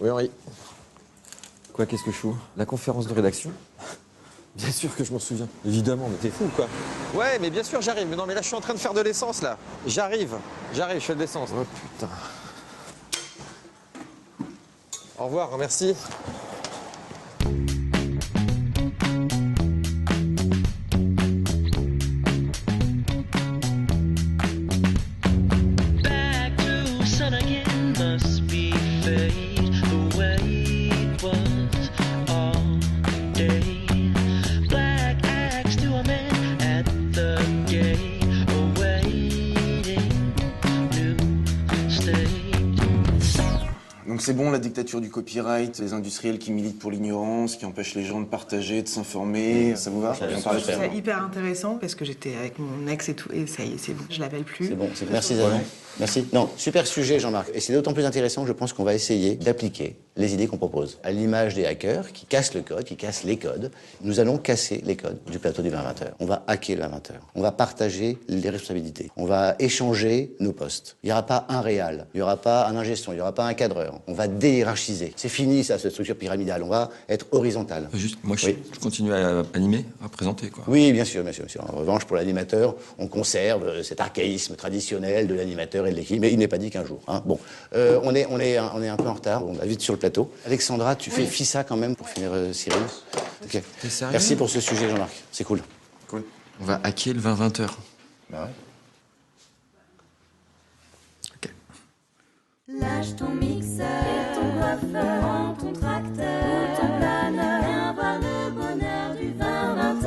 Oui, Henri. Quoi, qu'est-ce que je fous? La conférence de rédaction? Bien sûr que je m'en souviens. Évidemment, mais t'es fou ou quoi? Ouais, mais bien sûr, j'arrive. Mais non, mais là, je suis en train de faire de l'essence, là. J'arrive, je fais de l'essence. Oh, putain. Au revoir, merci. Donc c'est bon, la dictature du copyright, les industriels qui militent pour l'ignorance, qui empêchent les gens de partager, de s'informer, ça vous va? C'est hyper intéressant parce que j'étais avec mon ex et tout, et ça y est, c'est bon, je l'appelle plus. C'est bon, merci Zanon. Merci. Non, super sujet Jean-Marc. Et c'est d'autant plus intéressant que je pense qu'on va essayer d'appliquer les idées qu'on propose. À l'image des hackers qui cassent le code, qui cassent les codes, nous allons casser les codes du plateau du 20-20h. On va hacker le 20-20h. On va partager les responsabilités. On va échanger nos postes. Il n'y aura pas un réal, il n'y aura pas un ingé son, il n'y aura pas un cadreur. On va déhiérarchiser. C'est fini ça, cette structure pyramidale. On va être horizontal. Juste, moi je continue à animer, à présenter quoi. Oui, bien sûr, bien sûr, bien sûr. En revanche, pour l'animateur, on conserve cet archaïsme traditionnel de l'animateur et de l'équipe, mais il n'est pas dit qu'un jour. Hein. Bon, on est un peu en retard, on va vite sur le plateau. Alexandra, tu fais FISA quand même pour finir Cyril. Okay. T'es sérieux? Merci pour ce sujet, Jean-Marc. C'est cool. Cool. On va hacker le 20-20h. Bah ouais. Ok. Lâche ton mixeur et ton coiffeur, prends ton tracteur ou ton planeur, viens voir le bonheur du 20-20h.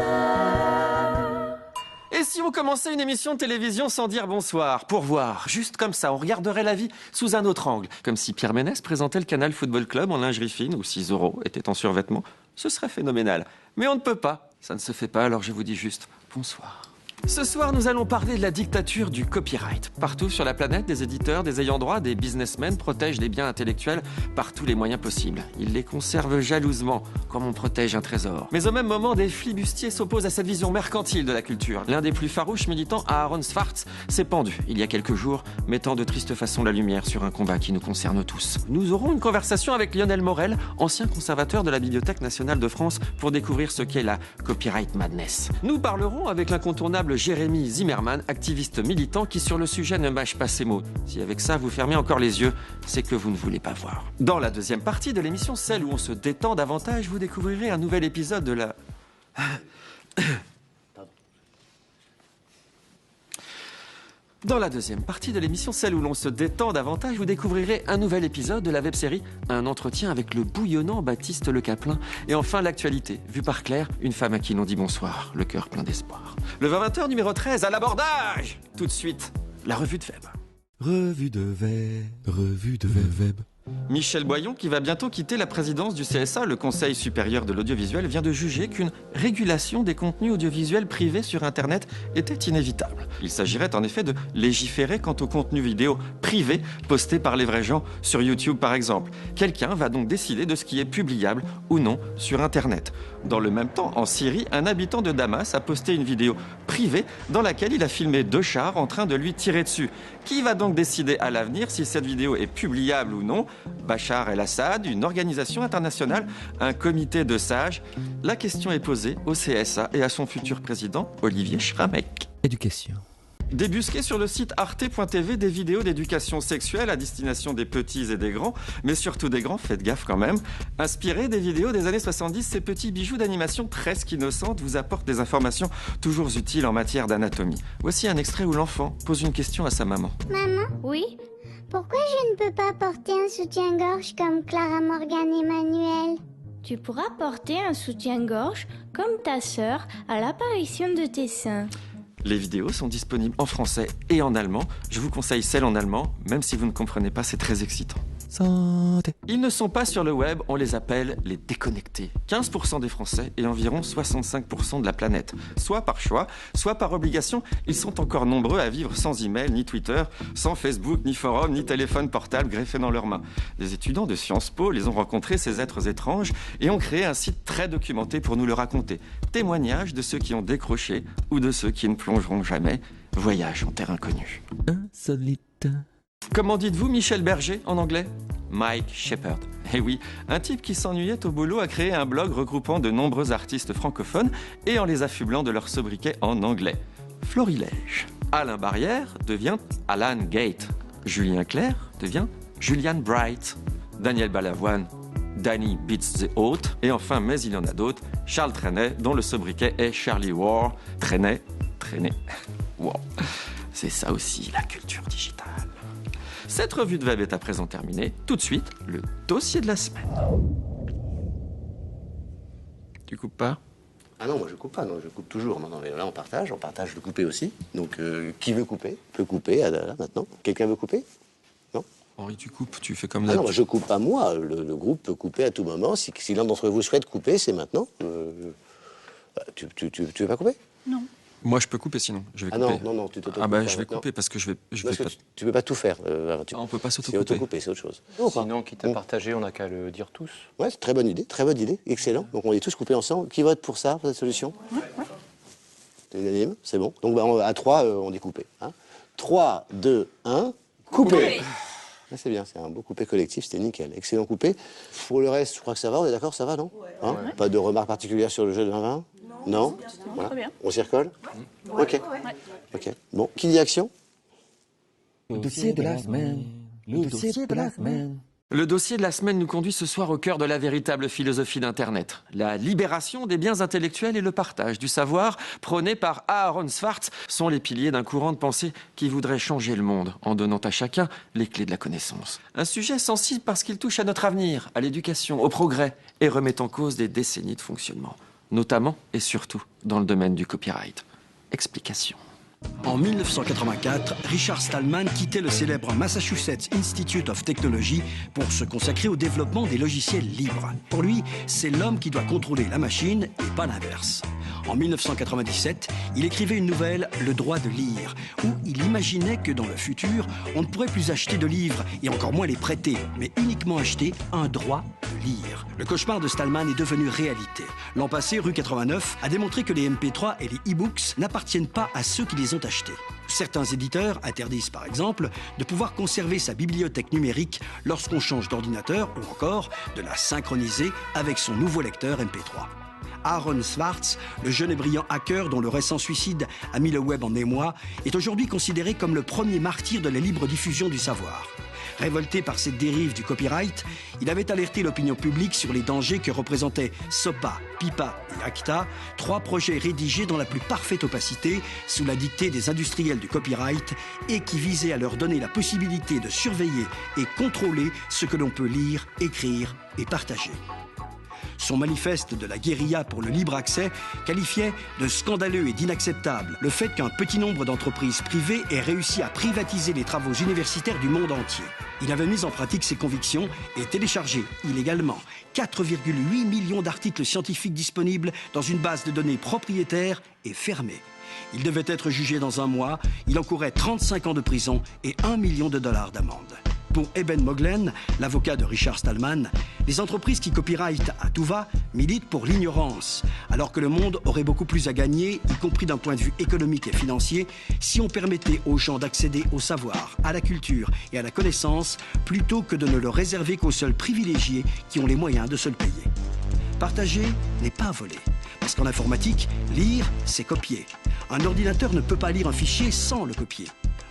Et si on commençait une émission de télévision sans dire bonsoir, pour voir, juste comme ça, on regarderait la vie sous un autre angle, comme si Pierre Ménès présentait le Canal Football Club en lingerie fine ou si Zorro était en survêtement, ce serait phénoménal. Mais on ne peut pas, ça ne se fait pas, alors je vous dis juste bonsoir. Ce soir, nous allons parler de la dictature du copyright. Partout sur la planète, des éditeurs, des ayants droit, des businessmen protègent les biens intellectuels par tous les moyens possibles. Ils les conservent jalousement, comme on protège un trésor. Mais au même moment, des flibustiers s'opposent à cette vision mercantile de la culture. L'un des plus farouches militants, Aaron Swartz, s'est pendu, il y a quelques jours, mettant de triste façon la lumière sur un combat qui nous concerne tous. Nous aurons une conversation avec Lionel Morel, ancien conservateur de la Bibliothèque nationale de France, pour découvrir ce qu'est la copyright madness. Nous parlerons avec l'incontournable Jérémy Zimmerman, activiste militant qui sur le sujet ne mâche pas ses mots. Si avec ça vous fermez encore les yeux, c'est que vous ne voulez pas voir. Dans la deuxième partie de l'émission, celle où on se détend davantage, vous découvrirez un nouvel épisode de la... Dans la deuxième partie de l'émission, celle où l'on se détend davantage, vous découvrirez un nouvel épisode de la web-série, un entretien avec le bouillonnant Baptiste Le Caplin. Et enfin, l'actualité, vue par Claire, une femme à qui l'on dit bonsoir, le cœur plein d'espoir. Le 20-20h numéro 13, à l'abordage! Tout de suite, la revue de Web. Revue de Web. Michel Boyon, qui va bientôt quitter la présidence du CSA, le Conseil supérieur de l'audiovisuel, vient de juger qu'une régulation des contenus audiovisuels privés sur Internet était inévitable. Il s'agirait en effet de légiférer quant aux contenus vidéo privés postés par les vrais gens sur YouTube par exemple. Quelqu'un va donc décider de ce qui est publiable ou non sur Internet. Dans le même temps, en Syrie, un habitant de Damas a posté une vidéo privée dans laquelle il a filmé 2 chars en train de lui tirer dessus. Qui va donc décider à l'avenir si cette vidéo est publiable ou non? Bachar el-Assad, une organisation internationale, un comité de sages? La question est posée au CSA et à son futur président, Olivier Schramek. Éducation. Débusquer sur le site arte.tv des vidéos d'éducation sexuelle à destination des petits et des grands, mais surtout des grands, faites gaffe quand même. Inspirés des vidéos des années 70, ces petits bijoux d'animation presque innocentes vous apportent des informations toujours utiles en matière d'anatomie. Voici un extrait où l'enfant pose une question à sa maman. Maman? Oui? Pourquoi je ne peux pas porter un soutien-gorge comme Clara Morgan Emmanuel? Tu pourras porter un soutien-gorge comme ta sœur à l'apparition de tes seins. Les vidéos sont disponibles en français et en allemand. Je vous conseille celle en allemand, même si vous ne comprenez pas, c'est très excitant. Santé. Ils ne sont pas sur le web, on les appelle les déconnectés. 15% des Français et environ 65% de la planète. Soit par choix, soit par obligation, ils sont encore nombreux à vivre sans email, ni Twitter, sans Facebook, ni forum, ni téléphone portable greffé dans leurs mains. Des étudiants de Sciences Po les ont rencontrés, ces êtres étranges, et ont créé un site très documenté pour nous le raconter. Témoignages de ceux qui ont décroché ou de ceux qui ne plongeront jamais. Voyage en terre inconnue. Insolite. Comment dites-vous Michel Berger en anglais? Mike Shepard. Et oui, un type qui s'ennuyait au boulot a créé un blog regroupant de nombreux artistes francophones et en les affublant de leur sobriquet en anglais. Florilège. Alain Barrière devient Alan Gate. Julien Clerc devient Julian Bright. Daniel Balavoine, Danny Beats the Haute. Et enfin, mais il y en a d'autres, Charles Trenet, dont le sobriquet est Charlie War. Trenet. Wow. C'est ça aussi, la culture digitale. Cette revue de web est à présent terminée. Tout de suite, le dossier de la semaine. Tu coupes pas ? Ah non, moi je coupe pas, non, je coupe toujours. Non, mais là on partage le couper aussi. Donc qui veut couper peut couper là, maintenant. Quelqu'un veut couper? Non? Henri, tu coupes, tu fais comme Ah non, je coupe pas moi. Le groupe peut couper à tout moment. Si l'un d'entre vous souhaite couper, c'est maintenant. Tu veux pas couper? Non. Moi, je peux couper sinon. Je vais Ah couper. non, tu t'auto-coupes. Ah bah, je vais maintenant. couper parce que je vais Parce que pas... tu peux pas tout faire. On peut pas C'est s'auto-couper. auto-couper, c'est autre chose. Sinon, quitte à partager, on n'a qu'à le dire tous. Ouais, c'est très bonne idée, excellent. Donc on est tous coupés ensemble. Qui vote pour ça, pour cette solution? C'est unanime, c'est bon. Donc à 3, on dit couper. Hein. 3, 2, 1, couper. Ah, c'est bien, c'est un beau coupé collectif, c'était nickel. Excellent coupé. Pour le reste, je crois que ça va, on est d'accord, ça va, non? Hein? Pas de remarques particulières sur le jeu de 20-20? Non. Voilà. Très bien. On s'y recolle? Ok. Ok. Bon, qui dit action? Le dossier de la semaine. Le dossier de la semaine. Le dossier de la semaine nous conduit ce soir au cœur de la véritable philosophie d'Internet. La libération des biens intellectuels et le partage du savoir, prôné par Aaron Swartz, sont les piliers d'un courant de pensée qui voudrait changer le monde en donnant à chacun les clés de la connaissance. Un sujet sensible parce qu'il touche à notre avenir, à l'éducation, au progrès et remet en cause des décennies de fonctionnement, notamment et surtout dans le domaine du copyright. Explication. En 1984, Richard Stallman quittait le célèbre Massachusetts Institute of Technology pour se consacrer au développement des logiciels libres. Pour lui, c'est l'homme qui doit contrôler la machine et pas l'inverse. En 1997, il écrivait une nouvelle, Le droit de lire, où il imaginait que dans le futur, on ne pourrait plus acheter de livres et encore moins les prêter, mais uniquement acheter un droit de lire. Le cauchemar de Stallman est devenu réalité. L'an passé, Rue 89 a démontré que les MP3 et les e-books n'appartiennent pas à ceux qui les ont achetés. Certains éditeurs interdisent par exemple de pouvoir conserver sa bibliothèque numérique lorsqu'on change d'ordinateur ou encore de la synchroniser avec son nouveau lecteur MP3. Aaron Swartz, le jeune et brillant hacker dont le récent suicide a mis le web en émoi, est aujourd'hui considéré comme le premier martyr de la libre diffusion du savoir. Révolté par cette dérive du copyright, il avait alerté l'opinion publique sur les dangers que représentaient SOPA, PIPA et ACTA, 3 projets rédigés dans la plus parfaite opacité sous la dictée des industriels du copyright et qui visaient à leur donner la possibilité de surveiller et contrôler ce que l'on peut lire, écrire et partager. Son manifeste de la guérilla pour le libre accès qualifiait de scandaleux et d'inacceptable le fait qu'un petit nombre d'entreprises privées aient réussi à privatiser les travaux universitaires du monde entier. Il avait mis en pratique ses convictions et téléchargé illégalement 4,8 millions d'articles scientifiques disponibles dans une base de données propriétaire et fermée. Il devait être jugé dans 1 mois, il encourait 35 ans de prison et $1 million d'amende. Pour Eben Moglen, l'avocat de Richard Stallman, les entreprises qui copyrightent à tout va militent pour l'ignorance, alors que le monde aurait beaucoup plus à gagner, y compris d'un point de vue économique et financier, si on permettait aux gens d'accéder au savoir, à la culture et à la connaissance, plutôt que de ne le réserver qu'aux seuls privilégiés qui ont les moyens de se le payer. Partager n'est pas voler, parce qu'en informatique, lire, c'est copier. Un ordinateur ne peut pas lire un fichier sans le copier.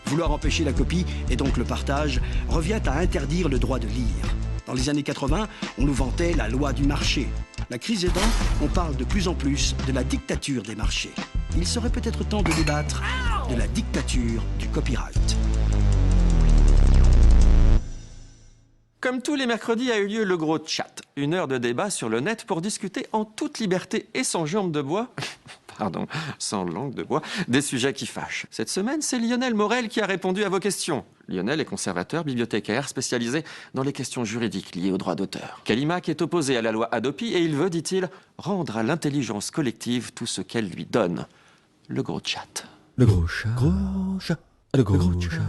Vouloir empêcher la copie, et donc le partage, revient à interdire le droit de lire. Dans les années 80, on nous vantait la loi du marché. La crise aidant, on parle de plus en plus de la dictature des marchés. Il serait peut-être temps de débattre de la dictature du copyright. Comme tous les mercredis a eu lieu le gros chat, 1 heure de débat sur le net pour discuter en toute liberté et sans jambes de bois, sans langue de bois, des sujets qui fâchent. Cette semaine, c'est Lionel Morel qui a répondu à vos questions. Lionel est conservateur, bibliothécaire, spécialisé dans les questions juridiques liées aux droits d'auteur. Kalimak est opposé à la loi Hadopi et il veut, dit-il, rendre à l'intelligence collective tout ce qu'elle lui donne. Le gros chat. Le gros chat. Gros chat. Le gros chat.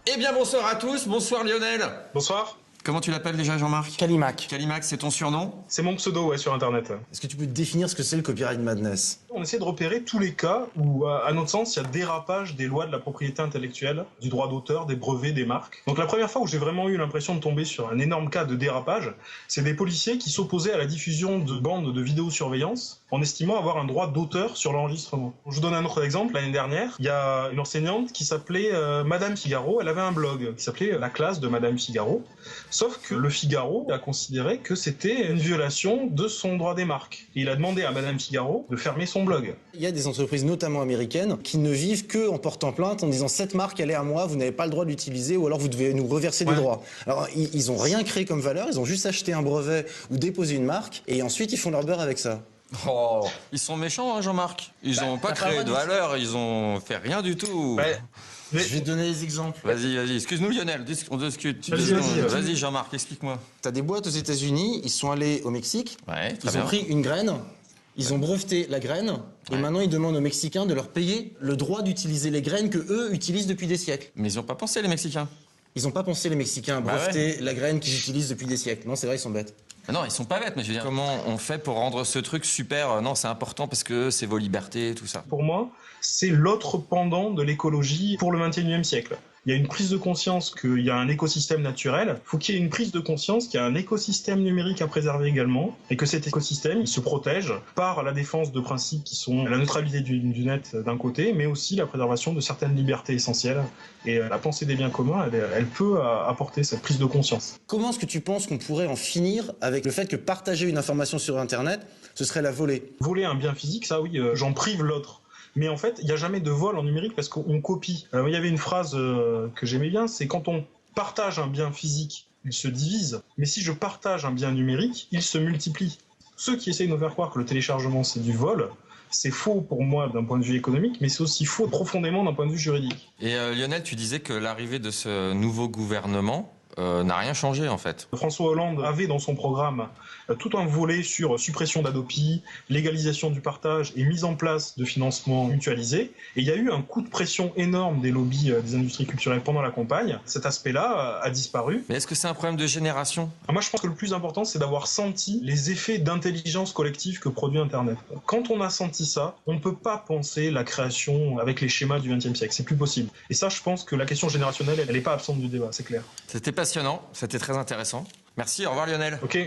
Eh bien, bonsoir à tous. Bonsoir Lionel. Bonsoir. Comment tu l'appelles déjà, Jean-Marc? Calimac. Calimac, c'est ton surnom? C'est mon pseudo, ouais, sur Internet. Est-ce que tu peux définir ce que c'est le copyright madness? On essaie de repérer tous les cas où, à notre sens, il y a dérapage des lois de la propriété intellectuelle, du droit d'auteur, des brevets, des marques. Donc la première fois où j'ai vraiment eu l'impression de tomber sur un énorme cas de dérapage, c'est des policiers qui s'opposaient à la diffusion de bandes de vidéosurveillance en estimant avoir un droit d'auteur sur l'enregistrement. Je vous donne un autre exemple. L'année dernière, il y a une enseignante qui s'appelait Madame Figaro. Elle avait un blog qui s'appelait La classe de Madame Figaro. Sauf que le Figaro a considéré que c'était une violation de son droit des marques. Et il a demandé à Madame Figaro de fermer son blog. Il y a des entreprises, notamment américaines, qui ne vivent que en portant plainte, en disant cette marque, elle est à moi, vous n'avez pas le droit de l'utiliser, ou alors vous devez nous reverser des droits. Alors, ils ont rien créé comme valeur, ils ont juste acheté un brevet ou déposé une marque, et ensuite ils font leur beurre avec ça. Oh, ils sont méchants, hein, Jean-Marc. Ils ont pas créé de valeur, ils ont fait rien du tout. Je vais te donner des exemples. Vas-y. Excuse-nous, Lionel, on discute. Vas-y, Jean-Marc, explique-moi. T'as des boîtes aux États-Unis, ils sont allés au Mexique, ils ont pris une graine, ils ont breveté la graine, et maintenant ils demandent aux Mexicains de leur payer le droit d'utiliser les graines que eux utilisent depuis des siècles. Mais ils n'ont pas pensé, les Mexicains. Ils n'ont pas pensé, les Mexicains, à breveter la graine qu'ils utilisent depuis des siècles. Non, c'est vrai, ils sont bêtes. Non, ils sont pas bêtes, mais je veux dire, comment on fait pour rendre ce truc super? Non, c'est important parce que c'est vos libertés, tout ça. Pour moi, c'est l'autre pendant de l'écologie pour le XXIe siècle. Il y a une prise de conscience qu'il y a un écosystème naturel. Il faut qu'il y ait une prise de conscience qu'il y a un écosystème numérique à préserver également et que cet écosystème, il se protège par la défense de principes qui sont la neutralité du net d'un côté, mais aussi la préservation de certaines libertés essentielles. Et la pensée des biens communs, elle peut apporter cette prise de conscience. Comment est-ce que tu penses qu'on pourrait en finir avec le fait que partager une information sur Internet, ce serait la voler? Voler un bien physique, ça oui, j'en prive l'autre. Mais en fait, il n'y a jamais de vol en numérique parce qu'on copie. Il y avait une phrase que j'aimais bien, c'est quand on partage un bien physique, il se divise. Mais si je partage un bien numérique, il se multiplie. Ceux qui essayent de nous faire croire que le téléchargement c'est du vol, c'est faux pour moi d'un point de vue économique, mais c'est aussi faux profondément d'un point de vue juridique. Et Lionel, tu disais que l'arrivée de ce nouveau gouvernement n'a rien changé en fait. François Hollande avait dans son programme tout un volet sur suppression d'Adopi, légalisation du partage et mise en place de financements mutualisés. Et il y a eu un coup de pression énorme des lobbies des industries culturelles pendant la campagne. Cet aspect-là a disparu. Mais est-ce que c'est un problème de génération? Moi, je pense que le plus important, c'est d'avoir senti les effets d'intelligence collective que produit Internet. Quand on a senti ça, on ne peut pas penser la création avec les schémas du XXe siècle. C'est plus possible. Et ça, je pense que la question générationnelle, elle n'est pas absente du débat, c'est clair. C'était passionnant, c'était très intéressant. Merci, au revoir Lionel. Ok.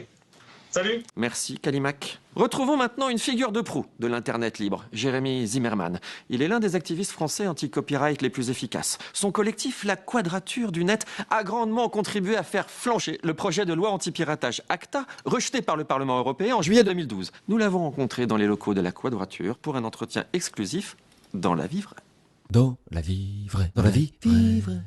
Salut. Merci Calimac. Retrouvons maintenant une figure de proue de l'Internet libre, Jérémy Zimmerman. Il est l'un des activistes français anti-copyright les plus efficaces. Son collectif La Quadrature du Net a grandement contribué à faire flancher le projet de loi anti-piratage ACTA, rejeté par le Parlement européen en juillet 2012. Nous l'avons rencontré dans les locaux de La Quadrature pour un entretien exclusif dans La Vie vraie. Dans la vie vraie. Dans la vie vraie.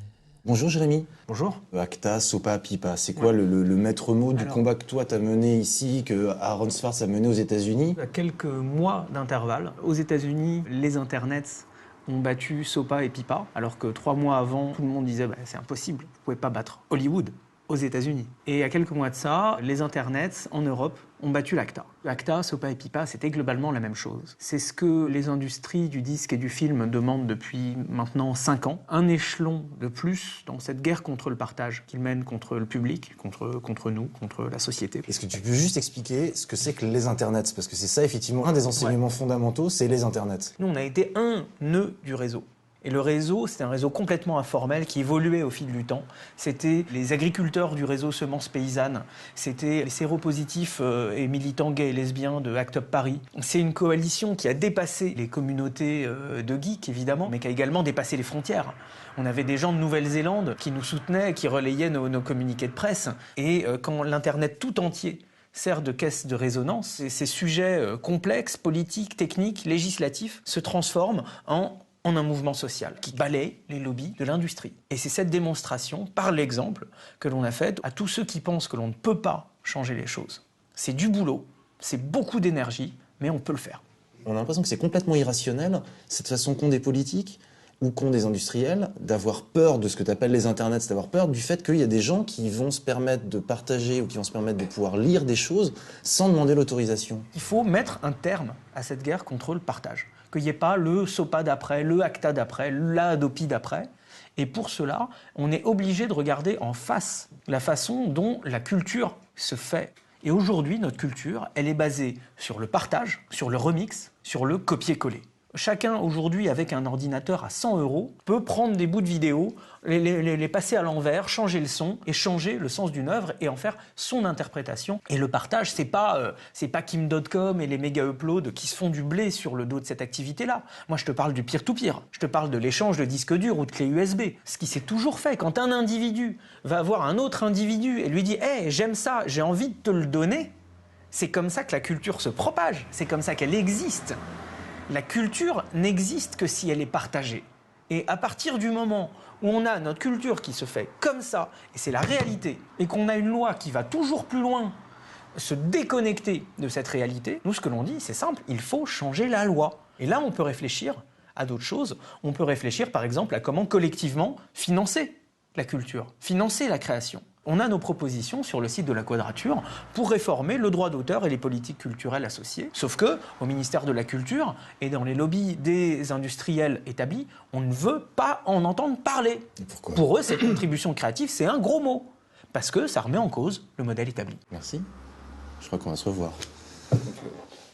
Bonjour Jérémy. Bonjour. ACTA, SOPA, PIPA, c'est quoi le maître mot du combat que toi t'as mené ici, que Aaron Swartz a mené aux États-Unis? À quelques mois d'intervalle, aux États-Unis, les internets ont battu SOPA et PIPA, alors que 3 mois avant, tout le monde disait c'est impossible, vous pouvez pas battre Hollywood aux États-Unis. Et à quelques mois de ça, les internets en Europe ont battu l'ACTA. ACTA, SOPA et PIPA, c'était globalement la même chose. C'est ce que les industries du disque et du film demandent depuis maintenant 5 ans. Un échelon de plus dans cette guerre contre le partage qu'ils mènent contre le public, contre nous, contre la société. Est-ce que tu peux juste expliquer ce que c'est que les internets? Parce que c'est ça, effectivement, un des enseignements fondamentaux, c'est les internets. Nous, on a été un nœud du réseau. Et le réseau, c'était un réseau complètement informel qui évoluait au fil du temps. C'était les agriculteurs du réseau Semences Paysannes, c'était les séropositifs et militants gays et lesbiens de Act Up Paris. C'est une coalition qui a dépassé les communautés de geeks, évidemment, mais qui a également dépassé les frontières. On avait des gens de Nouvelle-Zélande qui nous soutenaient, qui relayaient nos communiqués de presse. Et quand l'Internet tout entier sert de caisse de résonance, ces sujets complexes, politiques, techniques, législatifs, se transforment en un mouvement social qui balaye les lobbies de l'industrie. Et c'est cette démonstration, par l'exemple, que l'on a faite à tous ceux qui pensent que l'on ne peut pas changer les choses. C'est du boulot, c'est beaucoup d'énergie, mais on peut le faire. On a l'impression que c'est complètement irrationnel, cette façon qu'ont des politiques ou qu'ont des industriels d'avoir peur de ce que tu appelles les internets, c'est d'avoir peur du fait qu'il y a des gens qui vont se permettre de partager ou qui vont se permettre de pouvoir lire des choses sans demander l'autorisation. Il faut mettre un terme à cette guerre contre le partage. Qu'il n'y ait pas le SOPA d'après, le ACTA d'après, la Adopi d'après. Et pour cela, on est obligé de regarder en face la façon dont la culture se fait. Et aujourd'hui, notre culture, elle est basée sur le partage, sur le remix, sur le copier-coller. Chacun, aujourd'hui, avec un ordinateur à 100 € peut prendre des bouts de vidéo, les passer à l'envers, changer le son et changer le sens d'une œuvre et en faire son interprétation. Et le partage, c'est pas Kim.com et les méga uploads qui se font du blé sur le dos de cette activité-là. Moi, je te parle du peer-to-peer. Je te parle de l'échange de disques durs ou de clés USB. Ce qui s'est toujours fait. Quand un individu va voir un autre individu et lui dit « Hey, j'aime ça, j'ai envie de te le donner », c'est comme ça que la culture se propage. C'est comme ça qu'elle existe. La culture n'existe que si elle est partagée. Et à partir du moment où on a notre culture qui se fait comme ça, et c'est la réalité, et qu'on a une loi qui va toujours plus loin, se déconnecter de cette réalité, nous, ce que l'on dit, c'est simple, il faut changer la loi. Et là, on peut réfléchir à d'autres choses. On peut réfléchir, par exemple, à comment collectivement financer la culture, financer la création. On a nos propositions sur le site de la Quadrature pour réformer le droit d'auteur et les politiques culturelles associées. Sauf que, au ministère de la Culture et dans les lobbies des industriels établis, on ne veut pas en entendre parler. Pourquoi ? Pour eux, cette contribution créative, c'est un gros mot. Parce que ça remet en cause le modèle établi. Merci. Je crois qu'on va se revoir.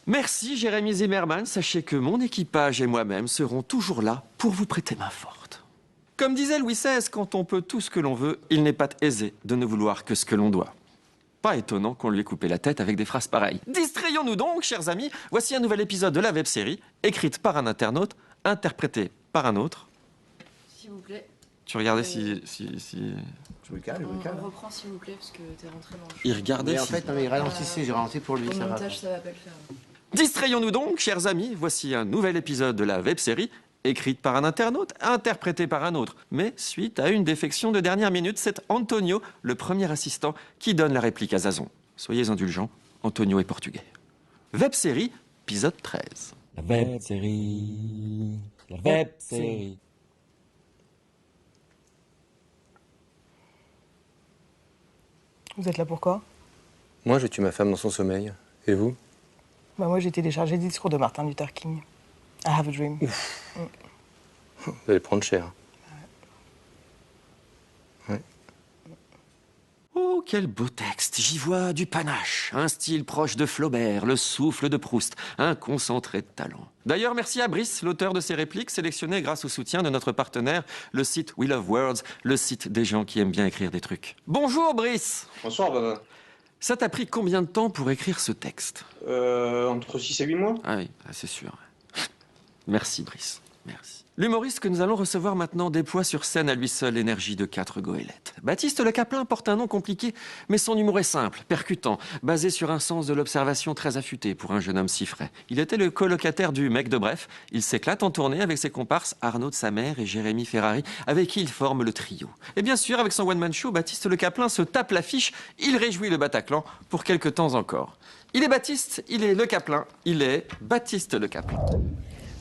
Merci Jérémy Zimmerman, sachez que mon équipage et moi-même serons toujours là pour vous prêter main forte. Comme disait Louis XVI, quand on peut tout ce que l'on veut, il n'est pas aisé de ne vouloir que ce que l'on doit. Pas étonnant qu'on lui ait coupé la tête avec des phrases pareilles. Distrayons-nous donc, chers amis, voici un nouvel épisode de la web-série, écrite par un internaute, interprétée par un autre. S'il vous plaît. Tu regardais si... Je vous le cale, On reprend s'il vous plaît, parce que t'es rentré dans le Il regardait Mais en si... fait, non, mais ralentissez, j'ai ralenti pour lui, Au ça va. montage, ça va pas le faire. Distrayons-nous donc, chers amis, voici un nouvel épisode de la web-série, écrite par un internaute, interprétée par un autre. Mais suite à une défection de dernière minute, c'est Antonio, le premier assistant, qui donne la réplique à Zazon. Soyez indulgents, Antonio est portugais. Web-série, épisode 13. La web-série, la web-série. Vous êtes là pourquoi? Moi, je tue ma femme dans son sommeil. Et vous? Bah moi j'ai téléchargé le discours de Martin Luther King. I have a dream. Vous allez prendre cher. Oh, quel beau texte. J'y vois du panache, un style proche de Flaubert, le souffle de Proust, un concentré de talent. D'ailleurs, merci à Brice, l'auteur de ces répliques, sélectionnées grâce au soutien de notre partenaire, le site We Love Words, le site des gens qui aiment bien écrire des trucs. Bonjour Brice. Bonsoir, Baba. Ça t'a pris combien de temps pour écrire ce texte? Entre 6 et 8 mois. Ah oui, c'est sûr. Merci Brice, merci. L'humoriste que nous allons recevoir maintenant déploie sur scène à lui seul l'énergie de 4 goélettes. Baptiste Le Caplin porte un nom compliqué, mais son humour est simple, percutant, basé sur un sens de l'observation très affûté pour un jeune homme si frais. Il était le colocataire du mec de Bref. Il s'éclate en tournée avec ses comparses Arnaud de sa mère et Jérémy Ferrari, avec qui il forme le trio. Et bien sûr, avec son one-man show, Baptiste Le Caplin se tape l'affiche, il réjouit le Bataclan pour quelque temps encore. Il est Baptiste, il est Le Caplin, il est Baptiste Le Caplin.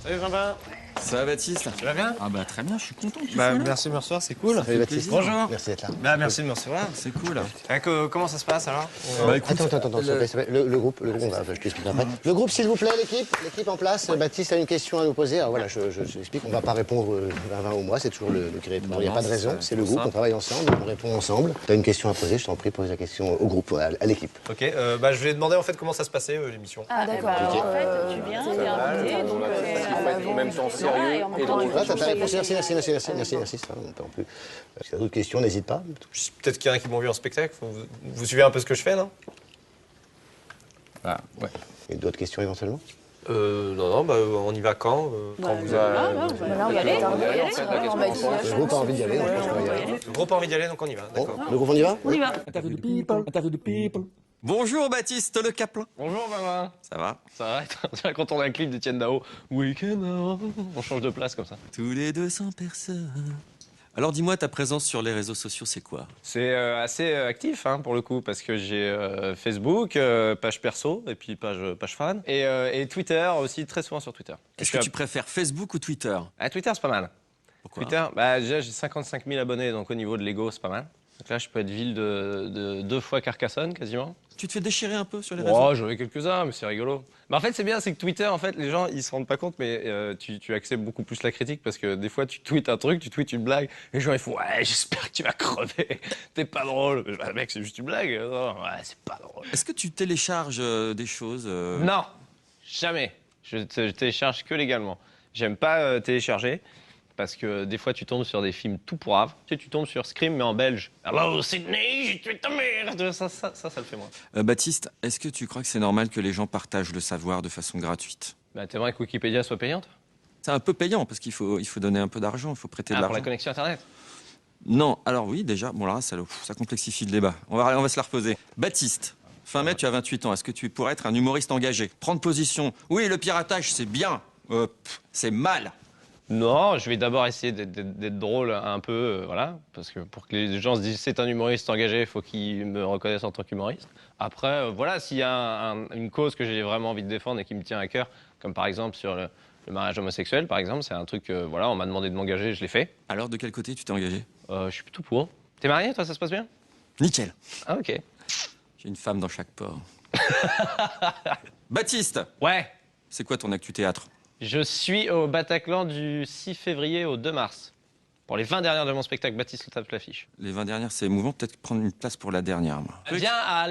Salut Jean-Baptiste. Ça va Baptiste? Tu vas bien? Ah bah très bien, je suis content que tu Bah sois là. merci de me recevoir, c'est cool. Salut Baptiste. Bonjour. Merci d'être là. Bah merci de me recevoir. C'est cool. Comment ça se passe alors? Bah écoute, Attends, s'il te plaît. Le groupe, on va, je t'explique après. Le groupe, s'il vous plaît, l'équipe en place. Baptiste a une question à nous poser. Alors voilà, je l'explique. On ne va pas répondre à 20 ou moi, c'est toujours le qui répond. Il n'y a pas de raison, c'est le groupe, on travaille ensemble, on répond ensemble. Tu as une question à poser, je t'en prie, pose la question au groupe, à l'équipe. Ok, bah je vais demander en fait comment ça se passait l'émission. Ah d'accord, alors en fait, tu viens, t'es invité, donc En même temps sérieux et drôle. Là, t'as ta réponse. Merci. Ça, on peut en plus. Si tu as d'autres questions, n'hésite pas. Peut-être qu'il y en a qui m'ont vu en spectacle. Vous suivez un peu ce que je fais, non? Ah, ouais. Et d'autres questions éventuellement? Non, bah on y va quand vous avez... on va y aller. Le groupe a envie d'y aller, donc je pense qu'on va y aller. Le groupe a envie d'y aller, donc on y va. D'accord. Le groupe, on y va? On y va. Interview the people, interview the people. bonjour Baptiste Le Caplin. Bonjour, maman. Ça va? Ça va, quand on a un clip d'Etienne Dao. Week-end, on change de place comme ça. Tous les 200 personnes. Alors dis-moi, ta présence sur les réseaux sociaux, c'est quoi? C'est assez actif pour le coup, parce que j'ai Facebook, page perso, et puis page fan, et Twitter aussi, très souvent sur Twitter. Est-ce que tu préfères Facebook ou Twitter? Twitter, c'est pas mal. Pourquoi? Twitter, déjà j'ai 55 000 abonnés, donc au niveau de l'ego, c'est pas mal. Donc là, je peux être ville de 2 fois Carcassonne, quasiment. Tu te fais déchirer un peu sur les réseaux? Oh, j'en ai quelques-uns, mais c'est rigolo. Mais en fait, c'est bien, c'est que Twitter, en fait, les gens, ils se rendent pas compte, mais tu acceptes beaucoup plus la critique parce que des fois, tu tweets un truc, tu tweets une blague, et les gens, ils font ouais, j'espère que tu vas crever, t'es pas drôle. Bah, mec, c'est juste une blague. Non, ouais, c'est pas drôle. Est-ce que tu télécharges des choses Non, jamais. Je télécharge que légalement. J'aime pas télécharger. Parce que des fois, tu tombes sur des films tout pourraves. Tu sais, tu tombes sur Scream, mais en belge. Hello, Sydney, j'ai tué ta mère. Ça le fait moi. Baptiste, est-ce que tu crois que c'est normal que les gens partagent le savoir de façon gratuite? Bah, t'aimerais que Wikipédia soit payante? C'est un peu payant, parce qu'il faut donner un peu d'argent, il faut prêter de pour l'argent. la connexion Internet? Non, alors oui, déjà, bon là, ça complexifie le débat. On va se la reposer. Baptiste, fin mai, tu as 28 ans. Est-ce que tu pourrais être un humoriste engagé? Prendre position. Oui, le piratage, c'est bien. C'est mal. Non, je vais d'abord essayer d'être drôle un peu, voilà, parce que pour que les gens se disent c'est un humoriste engagé, il faut qu'ils me reconnaissent en tant qu'humoriste. Après, voilà, s'il y a une cause que j'ai vraiment envie de défendre et qui me tient à cœur, comme par exemple sur le mariage homosexuel, par exemple, c'est un truc, voilà, on m'a demandé de m'engager, je l'ai fait. Alors, de quel côté tu t'es engagé? Je suis plutôt pour. T'es marié, toi, ça se passe bien? Nickel. Ah, ok. J'ai une femme dans chaque port. Baptiste. Ouais. C'est quoi ton actu théâtre? Je suis au Bataclan du 6 février au 2 mars. Pour les 20 dernières de mon spectacle, Baptiste le tape l'affiche. Les 20 dernières, c'est émouvant. Peut-être prendre une place pour la dernière, moi. Viens à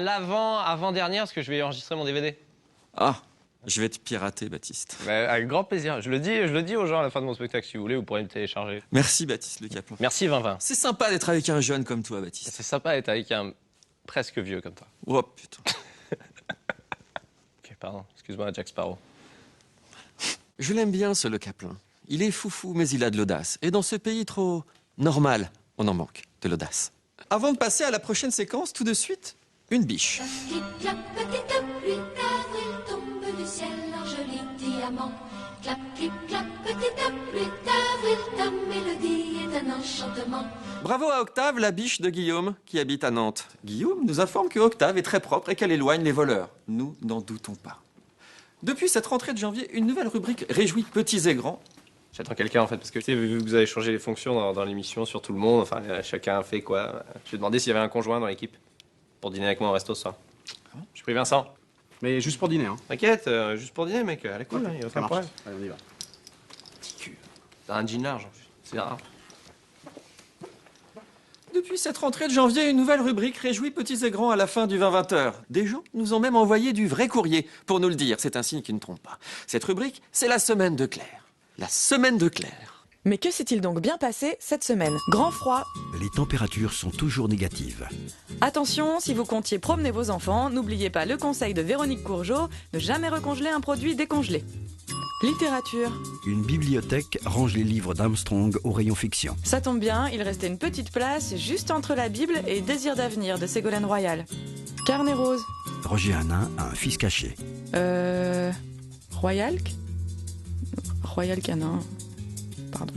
avant-dernière, parce que je vais enregistrer mon DVD. Ah, je vais te pirater, Baptiste. Bah, avec grand plaisir. Je le dis aux gens à la fin de mon spectacle, si vous voulez, vous pourrez me télécharger. Merci, Baptiste Le Caplin. Merci, 2020. C'est sympa d'être avec un jeune comme toi, Baptiste. C'est sympa d'être avec un presque vieux comme toi. Oh, putain. Ok, pardon. Excuse-moi, Jack Sparrow. Je l'aime bien, ce Le Caplin. Il est foufou, mais il a de l'audace. Et dans ce pays trop normal, on en manque de l'audace. Avant de passer à la prochaine séquence, tout de suite, une biche. Clic-clac, petite pluie d'avril tombe du ciel en joli diamant. Clap, clic-clac, petite pluie d'avril, ta mélodie est un enchantement. Bravo à Octave, la biche de Guillaume, qui habite à Nantes. Guillaume nous informe que Octave est très propre et qu'elle éloigne les voleurs. Nous n'en doutons pas. Depuis cette rentrée de janvier, une nouvelle rubrique réjouit petits et grands. J'attends quelqu'un en fait, parce que tu sais, vu que vous avez changé les fonctions dans l'émission sur tout le monde, enfin chacun fait quoi. Je vais demander s'il y avait un conjoint dans l'équipe pour dîner avec moi au resto ce soir. J'ai pris Vincent. Mais juste pour dîner, hein. T'inquiète, juste pour dîner, mec, allez, cool, il y a aucun problème. Allez, on y va. Petit cul. T'as un jean large en plus, c'est rare. Depuis cette rentrée de janvier, une nouvelle rubrique réjouit petits et grands à la fin du 20-20h. Des gens nous ont même envoyé du vrai courrier pour nous le dire. C'est un signe qui ne trompe pas. Cette rubrique, c'est la semaine de Claire. La semaine de Claire. Mais que s'est-il donc bien passé cette semaine? Grand froid. Les températures sont toujours négatives. Attention, si vous comptiez promener vos enfants, n'oubliez pas le conseil de Véronique Courgeot, ne jamais recongeler un produit décongelé. Littérature. Une bibliothèque range les livres d'Armstrong au rayon fiction. Ça tombe bien, il restait une petite place juste entre la Bible et Désir d'avenir de Ségolène Royal. Carnet rose. Roger Hanin a un fils caché. Royalc Canin. Pardon.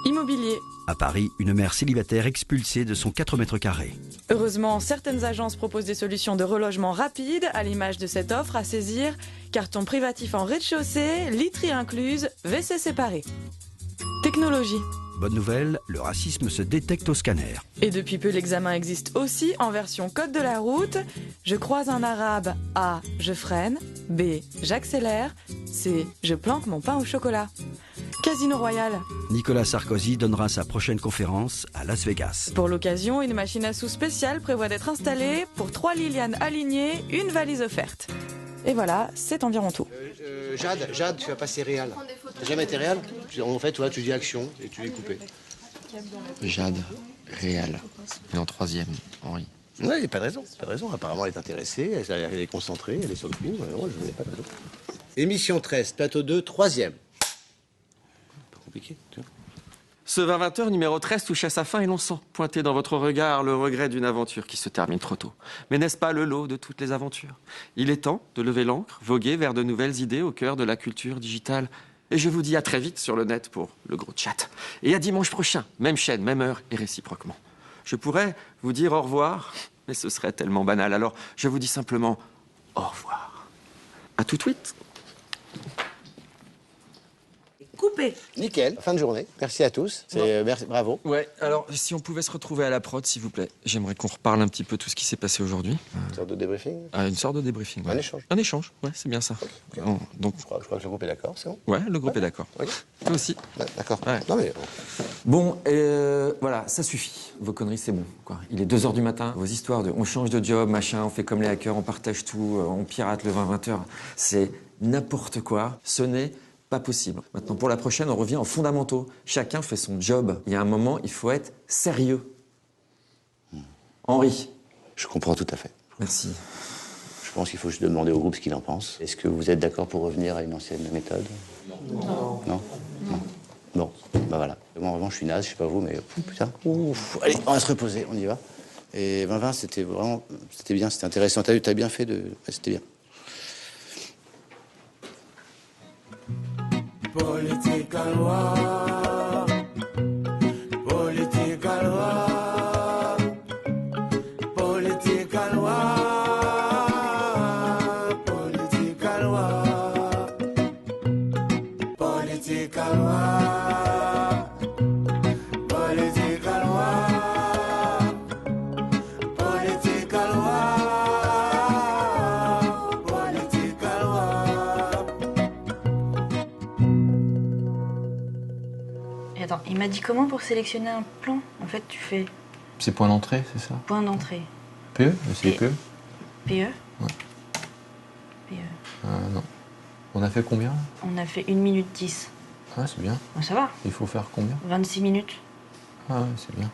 Immobilier. À Paris, une mère célibataire expulsée de son 4 mètres carrés. Heureusement, certaines agences proposent des solutions de relogement rapide, à l'image de cette offre à saisir. Carton privatif en rez-de-chaussée, literie incluse, WC séparé. Technologie. Bonne nouvelle, le racisme se détecte au scanner. Et depuis peu, l'examen existe aussi en version code de la route. Je croise un arabe. A. Je freine. B. J'accélère. C. Je planque mon pain au chocolat. Casino Royal. Nicolas Sarkozy donnera sa prochaine conférence à Las Vegas. Pour l'occasion, une machine à sous spéciale prévoit d'être installée. Pour 3 Liliane alignées, une valise offerte. Et voilà, c'est environ tout. Jade, tu vas passer réal. T'as jamais été réal? En fait, tu dis action et tu es coupé. Jade, réal. Et en troisième, Henri. Ouais, il n'y a pas de raison. Pas de raison. Apparemment, elle est intéressée, elle est concentrée, elle est sur le film. Non, je n'ai pas de raison. Émission 13, plateau 2, troisième. Pas compliqué, tu vois. Ce 20-20h numéro 13 touche à sa fin et l'on sent pointer dans votre regard le regret d'une aventure qui se termine trop tôt. Mais n'est-ce pas le lot de toutes les aventures? Il est temps de lever l'ancre, voguer vers de nouvelles idées au cœur de la culture digitale. Et je vous dis à très vite sur le net pour le gros chat. Et à dimanche prochain, même chaîne, même heure et réciproquement. Je pourrais vous dire au revoir, mais ce serait tellement banal. Alors je vous dis simplement au revoir. À tout de suite. coupé. Nickel, fin de journée. Merci à tous. Merci, bravo. Ouais, alors si on pouvait se retrouver à la prod, s'il vous plaît. J'aimerais qu'on reparle un petit peu tout ce qui s'est passé aujourd'hui. Une sorte de débriefing. Une sorte de débriefing. Ouais. Un échange. Un échange, ouais, c'est bien ça. Okay. Donc, je crois que le groupe est d'accord, c'est bon. Ouais, le groupe est d'accord. Okay. Toi aussi. D'accord. Ouais. Non mais... Bon, voilà, ça suffit. Vos conneries, c'est bon, quoi. Il est 2h du matin. Vos histoires de on change de job, machin, on fait comme les hackers, on partage tout, on pirate le 20-20h. C'est n'importe quoi. Ce n'est pas possible. Maintenant, pour la prochaine, on revient aux fondamentaux. Chacun fait son job. Il y a un moment, il faut être sérieux. Henri. Je comprends tout à fait. Merci. Je pense qu'il faut juste demander au groupe ce qu'il en pense. Est-ce que vous êtes d'accord pour revenir à une ancienne méthode? Non. Non. Bon, bah voilà. Moi, en revanche, je suis naze, je sais pas vous, mais putain. Ouf. Allez, on va se reposer, on y va. Et 20-20, c'était vraiment... C'était bien, c'était intéressant. T'as bien fait de... Ouais, c'était bien. Political war, political war, political war, political war, political war, political war, political war, political war. Attends, il m'a dit comment pour sélectionner un plan? En fait, tu fais C'est point d'entrée, c'est ça? point d'entrée. PE? C'est PE? PE? Ouais. PE. Non. On a fait combien là? On a fait 1 minute 10. Ah, c'est bien. Ça va. Il faut faire combien? 26 minutes. Ah, ouais, c'est bien.